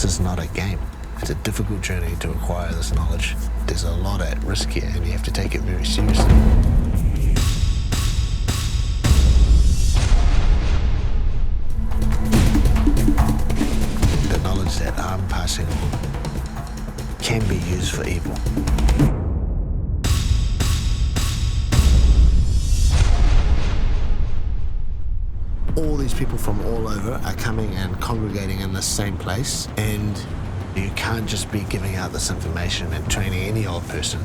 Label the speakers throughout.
Speaker 1: This is not a game. It's a difficult journey to acquire this knowledge. There's a lot at risk here, and you have to take it very seriously. The knowledge that I'm passing on can be used for evil. All these people from all over are coming and congregating in the same place, and you can't just be giving out this information and training any old person.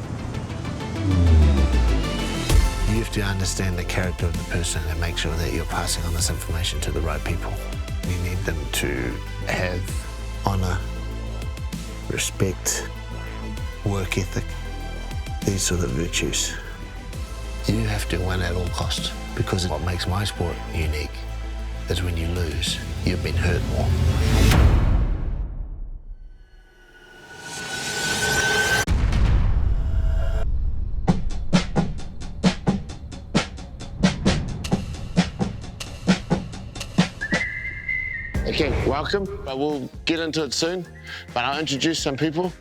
Speaker 1: You have to understand the character of the person and make sure that you're passing on this information to the right people. You need them to have honor, respect, work ethic, these sort of virtues. You have to win at all costs, because what makes my sport unique is when you lose, you've been hurt more.
Speaker 2: Okay, welcome. We'll get into it soon, but I'll introduce some people.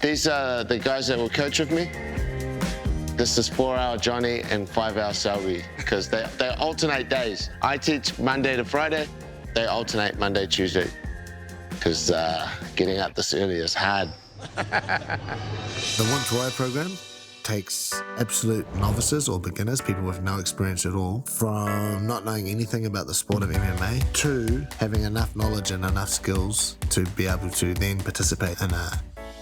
Speaker 2: These are the guys that will coach with me. This is 4-hour Johnny and 5-hour Selby, because they alternate days. I teach Monday to Friday, they alternate Monday, Tuesday, because getting up this early is hard.
Speaker 1: The Wimp program takes absolute novices or beginners, people with no experience at all, from not knowing anything about the sport of MMA to having enough knowledge and enough skills to be able to then participate in an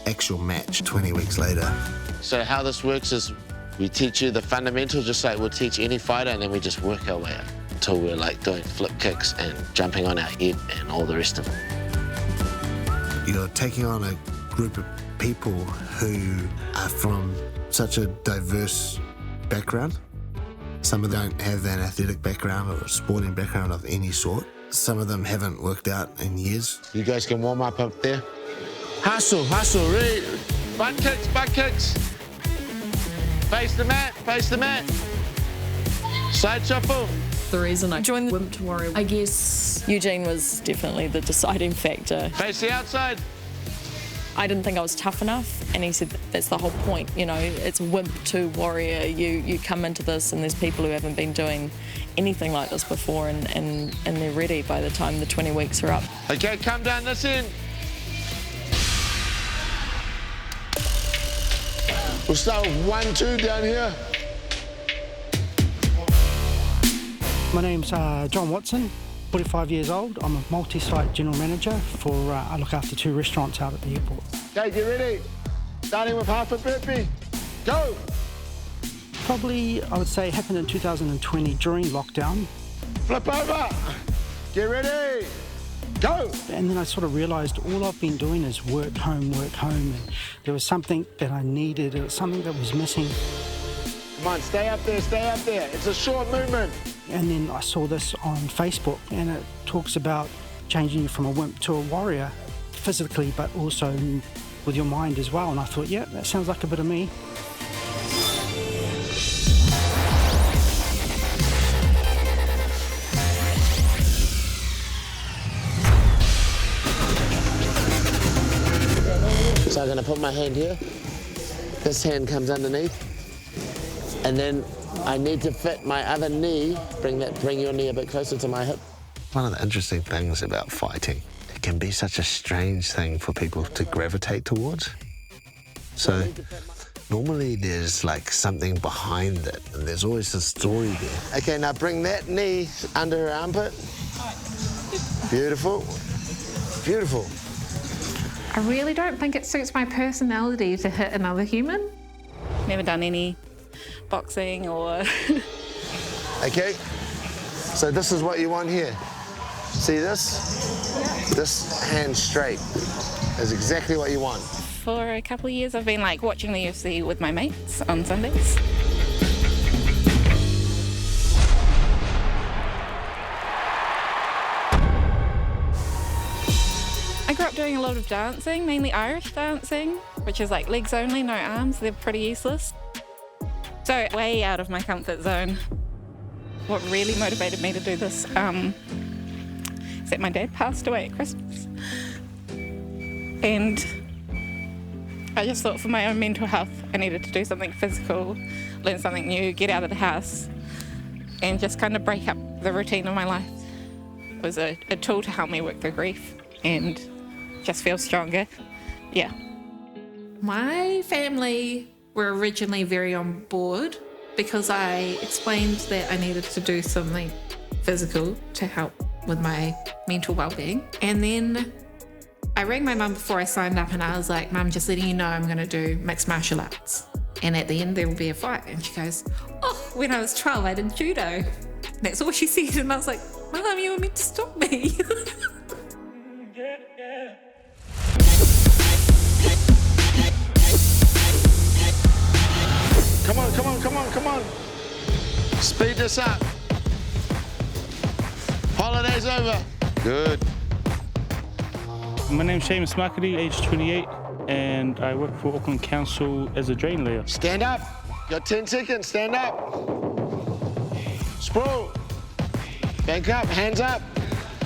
Speaker 1: actual match 20 weeks later.
Speaker 2: So how this works is we teach you the fundamentals, just like we'll teach any fighter, and then we just work our way up until we're like doing flip kicks and jumping on our head and all the rest of it.
Speaker 1: You're taking on a group of people who are from such a diverse background. Some of them don't have an athletic background or a sporting background of any sort. Some of them haven't worked out in years.
Speaker 2: You guys can warm up there. Hustle, ready? Butt kicks. Face the mat. Side shuffle.
Speaker 3: The reason I joined the Wimp Warrior, I guess Eugene was definitely the deciding factor.
Speaker 2: Face the outside.
Speaker 3: I didn't think I was tough enough, and he said that's the whole point, you know, it's Wimp to Warrior. You come into this and there's people who haven't been doing anything like this before, and they're ready by the time the 20 weeks are up.
Speaker 2: Okay, come down this end. We'll start with 1-2 down here.
Speaker 4: My name's John Watson, 45 years old. I'm a multi-site general manager for, I look after 2 restaurants out at the airport.
Speaker 2: Okay, get ready. Starting with half a burpee. Go.
Speaker 4: Probably, I would say, happened in 2020 during lockdown.
Speaker 2: Flip over. Get ready. Go.
Speaker 4: And then I sort of realised all I've been doing is work home. And there was something that I needed, it was something that was missing.
Speaker 2: Come on, stay up there. It's a short movement.
Speaker 4: And then I saw this on Facebook, and it talks about changing from a wimp to a warrior, physically, but also with your mind as well. And I thought, yeah, that sounds like a bit of me.
Speaker 2: So I'm gonna put my hand here. This hand comes underneath. And then I need to fit my other knee, bring your knee a bit closer to my hip.
Speaker 1: One of the interesting things about fighting, it can be such a strange thing for people to gravitate towards. So normally there's like something behind it, and there's always a story there.
Speaker 2: Okay, now bring that knee under her armpit. Beautiful.
Speaker 5: I really don't think it suits my personality to hit another human.
Speaker 6: Never done any boxing or...
Speaker 2: Okay, so this is what you want here. See this? Yeah. This hand straight is exactly what you want.
Speaker 6: For a couple of years, I've been like watching the UFC with my mates on Sundays. I grew up doing a lot of dancing, mainly Irish dancing, which is like legs only, no arms. They're pretty useless. So way out of my comfort zone. What really motivated me to do this is that my dad passed away at Christmas. And I just thought for my own mental health, I needed to do something physical, learn something new, get out of the house, and just kind of break up the routine of my life. It was a tool to help me work through grief and just feel stronger. Yeah.
Speaker 5: My family were originally very on board because I explained that I needed to do something physical to help with my mental well-being. And then I rang my mum before I signed up and I was like, Mum, just letting you know I'm going to do mixed martial arts. And at the end there will be a fight. And she goes, oh, when I was 12 I did judo. And that's all she said. And I was like, Mum, you were meant to stop me.
Speaker 2: Come on, come on, come on, come on. Speed this up. Holiday's over. Good.
Speaker 7: My name's Seamus Makeri, age 28, and I work for Auckland Council as a drain layer.
Speaker 2: Stand up. You got 10 seconds. Stand up. Sprawl. Back up. Hands up.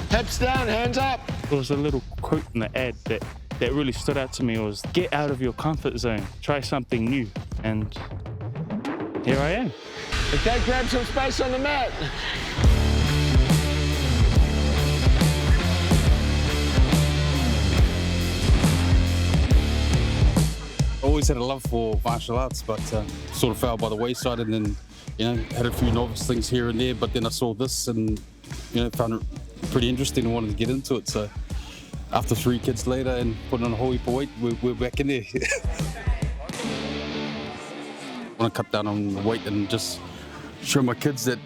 Speaker 2: Hips down. Hands up.
Speaker 7: There was a little quote in the ad that really stood out to me. It was, get out of your comfort zone. Try something new. And here I am.
Speaker 2: Okay, grab some space on the mat.
Speaker 8: Always had a love for martial arts, but sort of fell by the wayside, and then, had a few novice things here and there, but then I saw this and, found it pretty interesting and wanted to get into it. So after 3 kids later and putting on a whole heap of weight, we're back in there. I want to cut down on the weight and just show my kids that,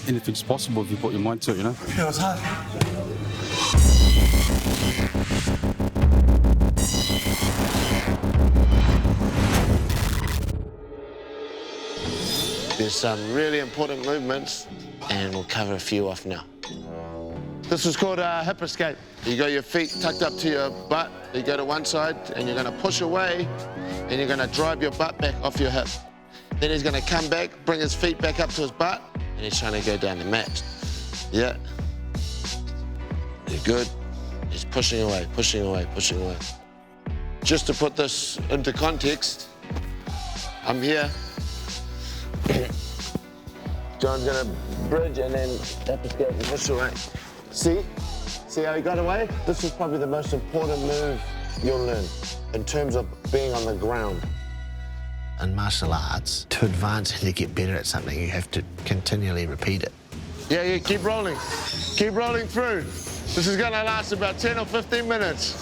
Speaker 8: anything's possible if you put your mind to it,
Speaker 1: Yeah, it's hard.
Speaker 2: There's some really important movements, and we'll cover a few off now. This is called a hip escape. You got your feet tucked up to your butt, you go to one side, and you're gonna push away, and you're gonna drive your butt back off your hip. Then he's gonna come back, bring his feet back up to his butt, and he's trying to go down the mat. Yeah. You're good. He's pushing away, pushing away, pushing away. Just to put this into context, I'm here. John's gonna bridge and then hip escape and push away. See how he got away? This is probably the most important move you'll learn in terms of being on the ground.
Speaker 1: In martial arts, to advance and to get better at something, you have to continually repeat it.
Speaker 2: Yeah, keep rolling. Keep rolling through. This is gonna last about 10 or 15 minutes.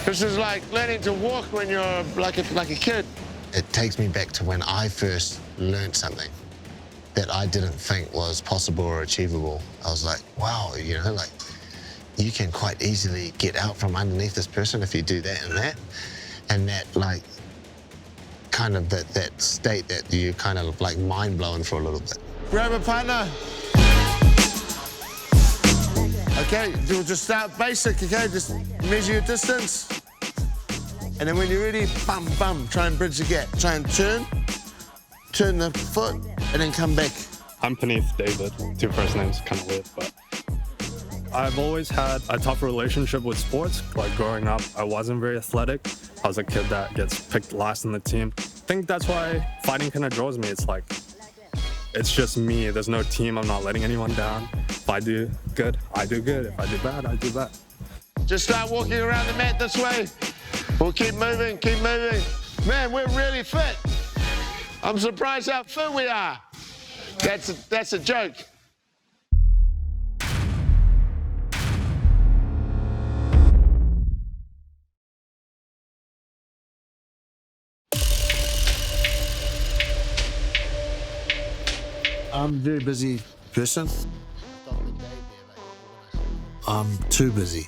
Speaker 2: This is like learning to walk when you're like a kid.
Speaker 1: It takes me back to when I first learned something that I didn't think was possible or achievable. I was like, wow, you can quite easily get out from underneath this person if you do that and that. And that, kind of that state that you kind of mind-blowing for a little bit.
Speaker 2: Grab a partner. Okay, you'll just start basic, okay? Just measure your distance. And then when you're ready, bum, bum, try and bridge the gap. Try and turn the foot, and then come back.
Speaker 9: I'm Puneeth, David. 2 first names, kind of weird, but I've always had a tough relationship with sports. Like growing up, I wasn't very athletic. I was a kid that gets picked last in the team. I think that's why fighting kind of draws me. It's just me. There's no team. I'm not letting anyone down. If I do good, I do good. If I do bad, I do bad.
Speaker 2: Just start walking around the mat this way. We'll keep moving, keep moving. Man, we're really fit. I'm surprised how fit we are. That's a joke.
Speaker 1: I'm a very busy person. I'm too busy.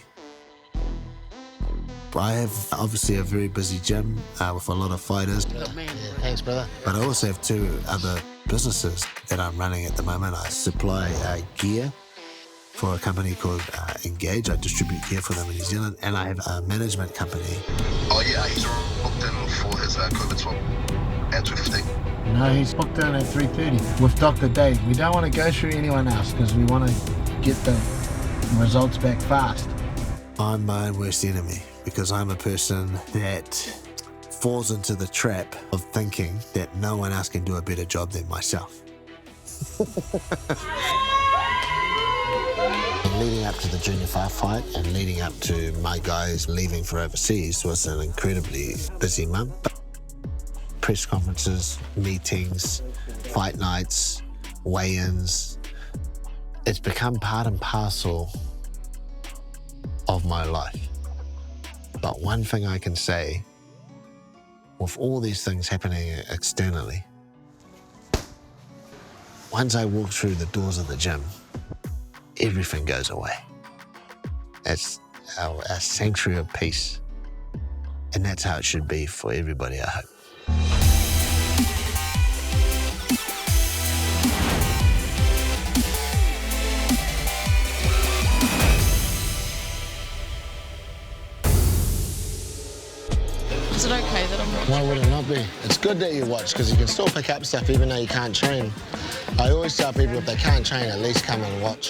Speaker 1: I have obviously a very busy gym with a lot of fighters.
Speaker 2: Thanks, brother.
Speaker 1: But I also have 2 other businesses that I'm running at the moment. I supply gear for a company called Engage. I distribute gear for them in New Zealand, and I have a management company.
Speaker 10: Oh yeah, he's booked in for his COVID swab at 2:15.
Speaker 11: No, he's booked in at 3:30 with Dr. Dave. We don't want to go through anyone else because we want to get the results back fast.
Speaker 1: I'm my own worst enemy because I'm a person that falls into the trap of thinking that no one else can do a better job than myself. And leading up to the junior firefight and leading up to my guys leaving for overseas was an incredibly busy month. Press conferences, meetings, fight nights, weigh-ins. It's become part and parcel of my life. But one thing I can say, with all these things happening externally, once I walk through the doors of the gym, everything goes away. It's our sanctuary of peace. And that's how it should be for everybody, I hope.
Speaker 3: Is it okay that I'm watching?
Speaker 2: Why would it not be? It's good that you watch because you can still pick up stuff even though you can't train. I always tell people if they can't train, at least come and watch.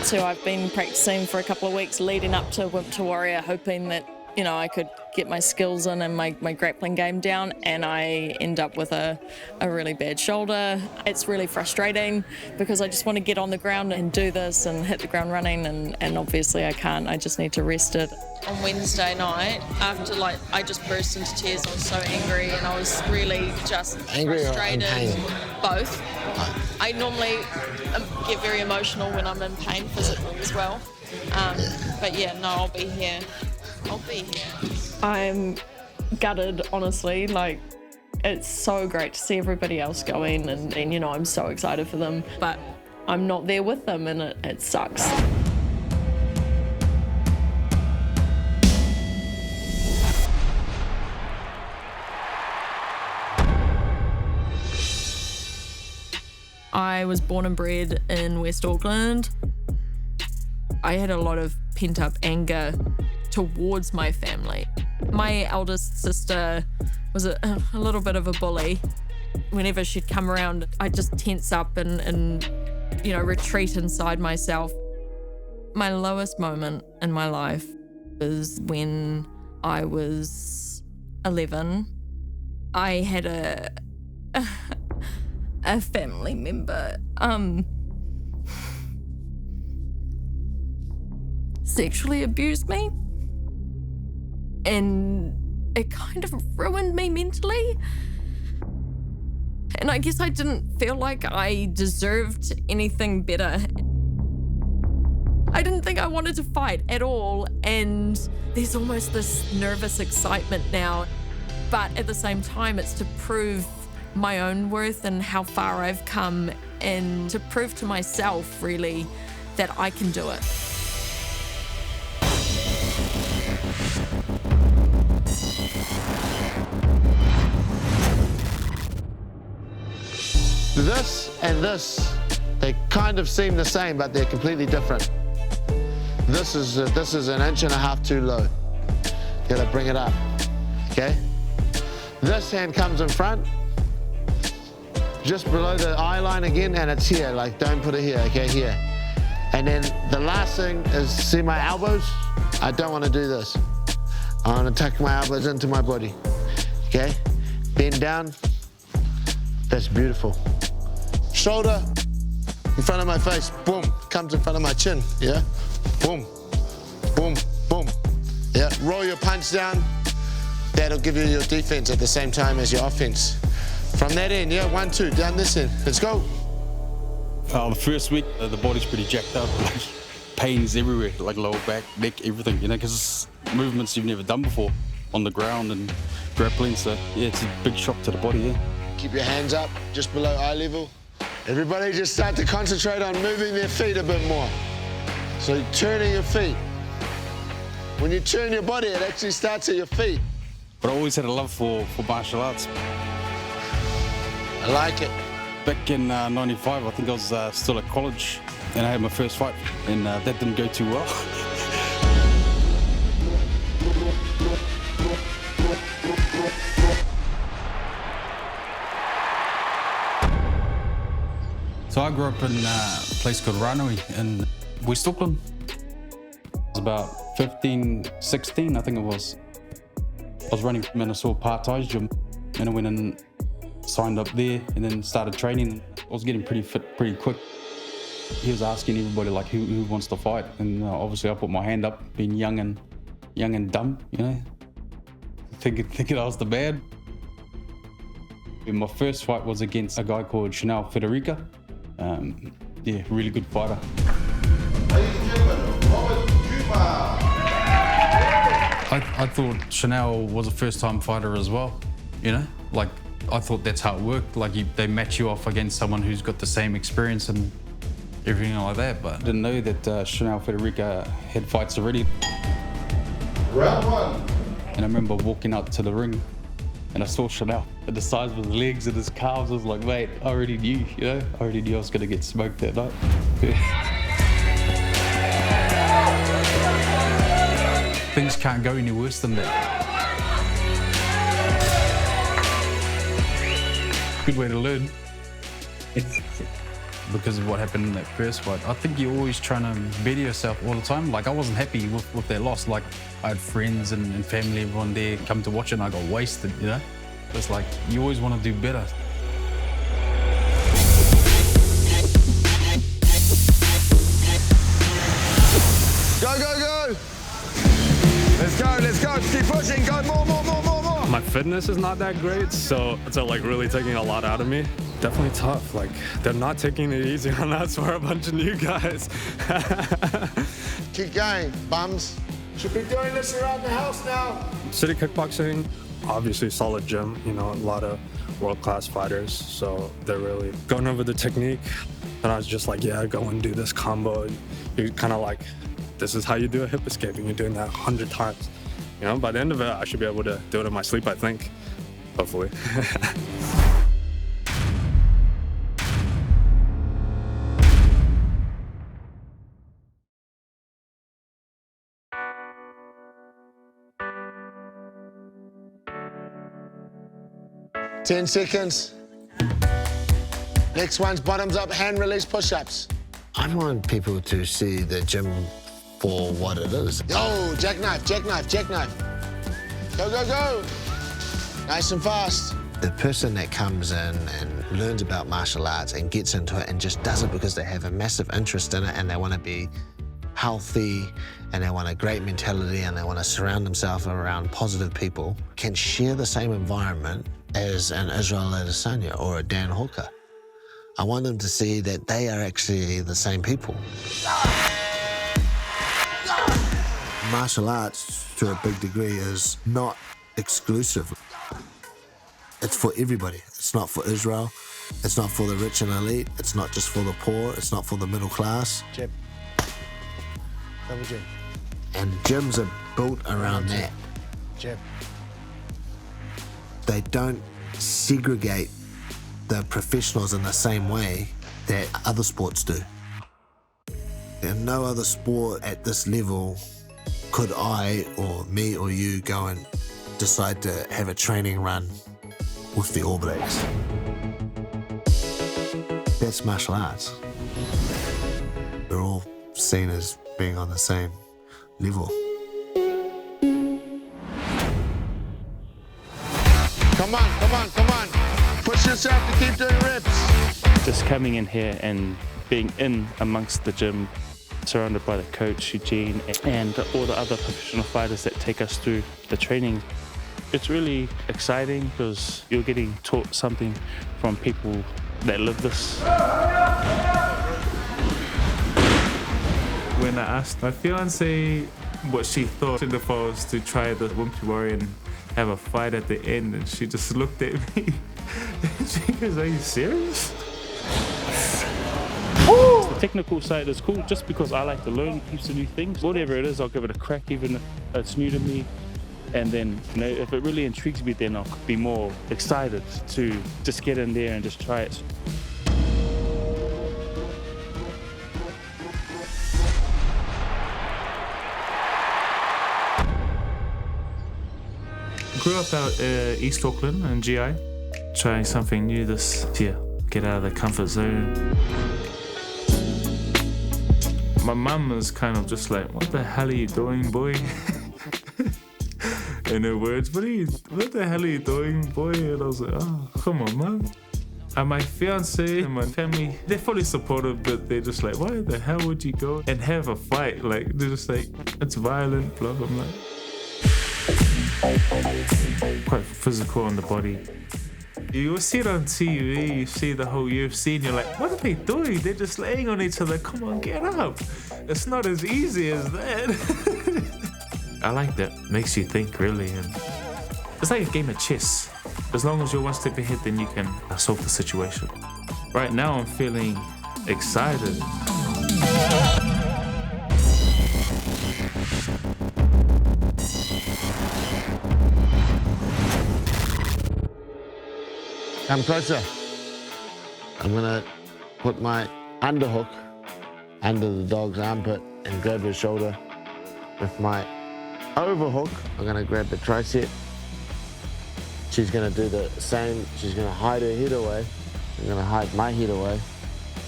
Speaker 3: So I've been practicing for a couple of weeks leading up to Wimp to Warrior, hoping that, you know, I could get my skills in and my grappling game down, and I end up with a really bad shoulder. It's really frustrating because I just want to get on the ground and do this and hit the ground running, and obviously I can't. I just need to rest it. On Wednesday night, after I just burst into tears. I was so angry and I was really just
Speaker 2: Angry
Speaker 3: frustrated.
Speaker 2: or in pain?
Speaker 3: Both. I normally get very emotional when I'm in pain physically as well. But yeah, no, I'll be here. I'll be here. I'm gutted, honestly. Like, it's so great to see everybody else going and you know, I'm so excited for them. But I'm not there with them and it sucks. I was born and bred in West Auckland. I had a lot of pent-up anger towards my family. My eldest sister was a little bit of a bully. Whenever she'd come around, I'd just tense up and you know, retreat inside myself. My lowest moment in my life was when I was 11. I had a family member sexually abused me, and it kind of ruined me mentally. And I guess I didn't feel like I deserved anything better. I didn't think I wanted to fight at all, and there's almost this nervous excitement now. But at the same time, it's to prove my own worth and how far I've come, and to prove to myself, really, that I can do it.
Speaker 2: This and this, they kind of seem the same, but they're completely different. This is an 1.5 inches too low. You gotta bring it up, okay? This hand comes in front, just below the eye line again, and it's here, like don't put it here, okay, here. And then the last thing is, see my elbows? I don't wanna do this. I wanna tuck my elbows into my body, okay? Bend down, that's beautiful. Shoulder in front of my face, boom, comes in front of my chin, yeah? Boom, boom, boom. Yeah, roll your punch down. That'll give you your defense at the same time as your offense. From that end, yeah, 1, 2, down this end. Let's go.
Speaker 8: The first week, the body's pretty jacked up. Like, pains everywhere, like lower back, neck, everything, you know, because it's movements you've never done before on the ground and grappling. So, yeah, it's a big shock to the body, yeah.
Speaker 2: Keep your hands up, just below eye level. Everybody just start to concentrate on moving their feet a bit more. So turning your feet. When you turn your body, it actually starts at your feet.
Speaker 8: But I always had a love for martial arts.
Speaker 2: I like it.
Speaker 8: Back in 95, I think I was still at college, and I had my first fight, and that didn't go too well. So I grew up in a place called Ranui in West Auckland. I was about 15, 16, I think it was. I was running from Minnesota part-time gym, and I went and signed up there and then started training. I was getting pretty fit pretty quick. He was asking everybody like who wants to fight, and obviously I put my hand up, being young and dumb, you know, thinking I was the man. And my first fight was against a guy called Chanel Federica. Yeah, really good fighter. I thought Chanel was a first-time fighter as well, you know? Like, I thought that's how it worked. Like, they match you off against someone who's got the same experience and everything like that, but I didn't know that Chanel Federica had fights already.
Speaker 10: Round one.
Speaker 8: And I remember walking out to the ring and I saw Chanel and the size of his legs and his calves. I was like, mate, I already knew, you know? I already knew I was gonna get smoked that night. Things can't go any worse than that. Good way to learn. Because of what happened in that first fight. I think you're always trying to better yourself all the time. Like, I wasn't happy with that loss. Like, I had friends and family, everyone there come to watch it, and I got wasted, you know? It's like, you always want to do better.
Speaker 2: Go, go, go! Let's go, keep pushing, go, more.
Speaker 9: My fitness is not that great, so it's like really taking a lot out of me. Definitely tough, like they're not taking it easy on us for a bunch of new guys.
Speaker 2: Keep going, bums.
Speaker 11: Should be doing this around the house now.
Speaker 9: City Kickboxing, obviously solid gym, you know, a lot of world-class fighters, so they're really going over the technique. And I was just like, yeah, go and do this combo. You're kind of like, this is how you do a hip escape, and you're doing that 100 times. You know, by the end of it, I should be able to do it in my sleep, I think, hopefully.
Speaker 2: Ten seconds. Next one's bottoms up, hand release push-ups.
Speaker 1: I want people to see the gym for what it is.
Speaker 2: Yo, jackknife. Go, go, go. Nice and fast.
Speaker 1: The person that comes in and learns about martial arts and gets into it and just does it because they have a massive interest in it and they want to be healthy and they want a great mentality and they want to surround themselves around positive people can share the same environment as an Israel Adesanya or a Dan Hawker. I want them to see that they are actually the same people. Martial arts, to a big degree, is not exclusive. It's for everybody. It's not for Israel. It's not for the rich and elite. It's not just for the poor. It's not for the middle class.
Speaker 11: Jab. Double jab.
Speaker 1: And gyms are built around that.
Speaker 11: Jab.
Speaker 1: They don't segregate the professionals in the same way that other sports do. In no other sport at this level could I or me or you go and decide to have a training run with the All Blacks. That's martial arts. We're all seen as being on the same level.
Speaker 2: Come on. Push yourself to keep doing reps.
Speaker 7: Just coming in here and being in amongst the gym, surrounded by the coach, Eugene, and all the other professional fighters that take us through the training. It's really exciting because you're getting taught something from people that live this.
Speaker 12: When I asked my fiance what she thought if I was to try the Wimp Warrior and have a fight at the end, and she just looked at me and she goes, "Are you serious?"
Speaker 7: The technical side is cool just because I like to learn heaps of new things. Whatever it is, I'll give it a crack even if it's new to me. And then, you know, if it really intrigues me, then I'll be more excited to just get in there and just try it.
Speaker 12: Grew up out East Auckland in GI, trying something new this year, get out of the comfort zone. My mum was kind of just like, what the hell are you doing, boy? In her words, what the hell are you doing, boy? And I was like, oh, come on, mum. And my fiance and my family, they're fully supportive, but they're just like, why the hell would you go and have a fight? Like, they're just like, it's violent, blah, blah, blah. Quite physical on the body. You see it on TV, you see the whole UFC, and you're like, what are they doing? They're just laying on each other. Come on, get up. It's not as easy as that. I like that. Makes you think, really. And it's like a game of chess. As long as you're one step ahead, then you can solve the situation. Right now, I'm feeling excited.
Speaker 2: Come closer. I'm gonna put my underhook under the dog's armpit and grab his shoulder. With my overhook, I'm gonna grab the tricep. She's gonna do the same. She's gonna hide her head away. I'm gonna hide my head away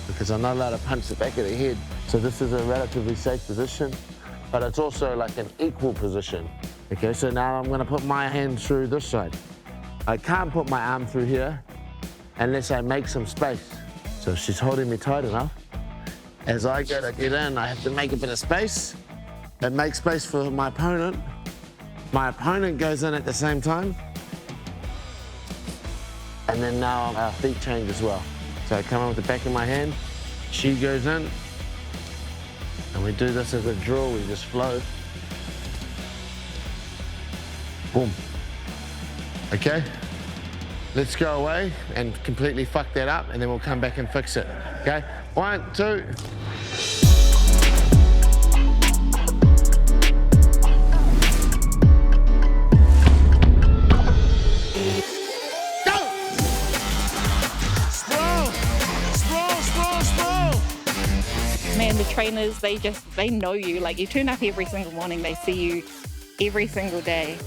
Speaker 2: because I'm not allowed to punch the back of the head. So this is a relatively safe position, but it's also like an equal position. Okay, so now I'm gonna put my hand through this side. I can't put my arm through here unless I make some space. So she's holding me tight enough. As I go to get in, I have to make a bit of space and make space for my opponent. My opponent goes in at the same time. And then now our feet change as well. So I come in with the back of my hand, she goes in, and we do this as a drill, we just flow. Boom. Okay? Let's go away and completely fuck that up, and then we'll come back and fix it. Okay? 1, 2.
Speaker 6: Man, the trainers, they know you. Like, you turn up every single morning, they see you every single day.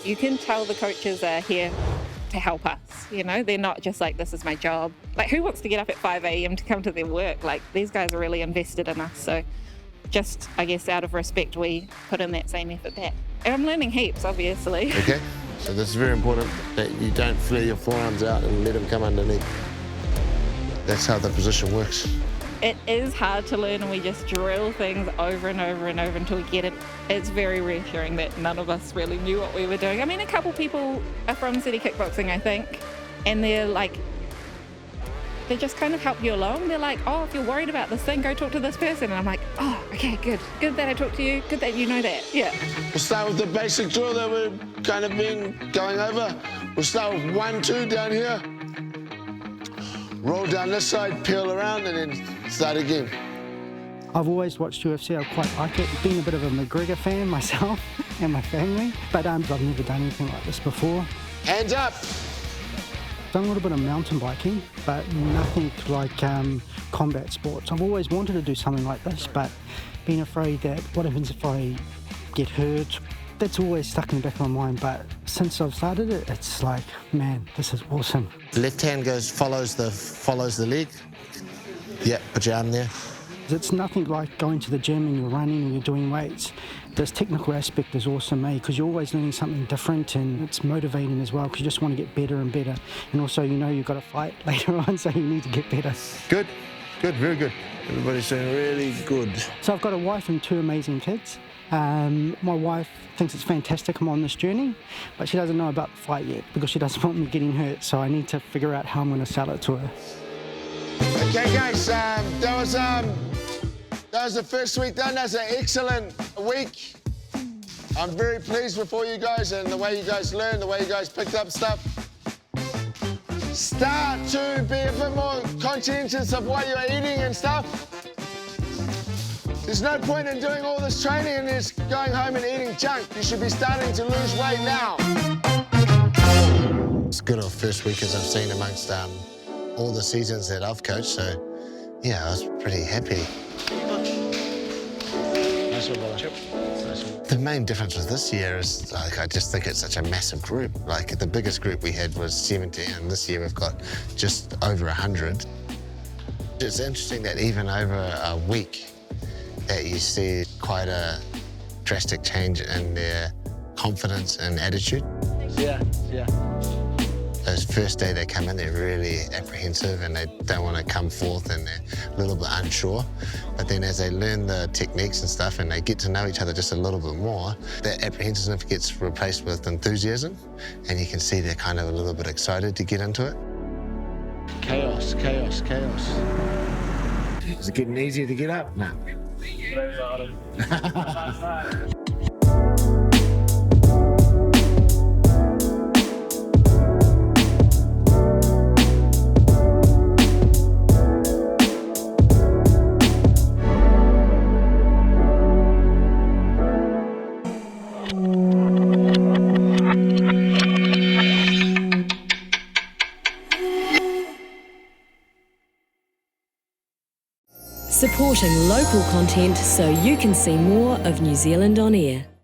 Speaker 6: You can tell the coaches are here to help us, you know? They're not just like, this is my job. Like, who wants to get up at 5 a.m. to come to their work? Like, these guys are really invested in us. So just, I guess, out of respect, we put in that same effort back. And I'm learning heaps, obviously.
Speaker 2: Okay? So this is very important, that you don't flare your forearms out and let them come underneath. That's how the position works.
Speaker 6: It is hard to learn, and we just drill things over and over and over until we get it. It's very reassuring that none of us really knew what we were doing. I mean, a couple people are from City Kickboxing, I think, and they're like, they just kind of help you along. They're like, oh, if you're worried about this thing, go talk to this person. And I'm like, oh, okay, good. Good that I talked to you. Good that you know that. Yeah.
Speaker 2: We'll start with the basic drill that we've kind of been going over. We'll start with 1, 2 down here. Roll down this side, peel around, and then start again.
Speaker 4: I've always watched UFC. I quite like it. Been a bit of a McGregor fan myself and my family, but I've never done anything like this before.
Speaker 2: Hands up!
Speaker 4: Done a little bit of mountain biking, but nothing like combat sports. I've always wanted to do something like this, but been afraid that what happens if I get hurt? That's always stuck in the back of my mind, but since I've started it, it's like, man, this is awesome.
Speaker 2: Left hand follows the leg. Yeah, put your arm there.
Speaker 4: It's nothing like going to the gym and you're running and you're doing weights. This technical aspect is awesome, because you're always learning something different, and it's motivating as well, because you just want to get better and better. And also, you know you've got to fight later on, so you need to get better.
Speaker 2: Good, very good. Everybody's doing really good.
Speaker 4: So I've got a wife and 2 amazing kids. My wife thinks it's fantastic I'm on this journey, but she doesn't know about the fight yet because she doesn't want me getting hurt, so I need to figure out how I'm going to sell it to her.
Speaker 2: Okay, guys, that was the first week done. That's an excellent week. I'm very pleased with all you guys and the way you guys learned, the way you guys picked up stuff. Start to be a bit more conscientious of what you're eating and stuff. There's no point in doing all this training and just going home and eating junk. You should be starting to lose weight now. It's good of first week as I've seen amongst all the seasons that I've coached, so yeah, I was pretty happy. Nice one, brother. Nice one. The main difference with this year is, like, I just think it's such a massive group. Like, the biggest group we had was 70, and this year we've got just over 100. It's interesting that even over a week, that you see quite a drastic change in their confidence and attitude.
Speaker 11: Yeah.
Speaker 2: Those first day they come in, they're really apprehensive and they don't want to come forth and they're a little bit unsure. But then as they learn the techniques and stuff and they get to know each other just a little bit more, that apprehensiveness gets replaced with enthusiasm, and you can see they're kind of a little bit excited to get into it.
Speaker 11: Chaos. Is it getting easier to get up? No.
Speaker 13: Supporting local content so you can see more of New Zealand on air.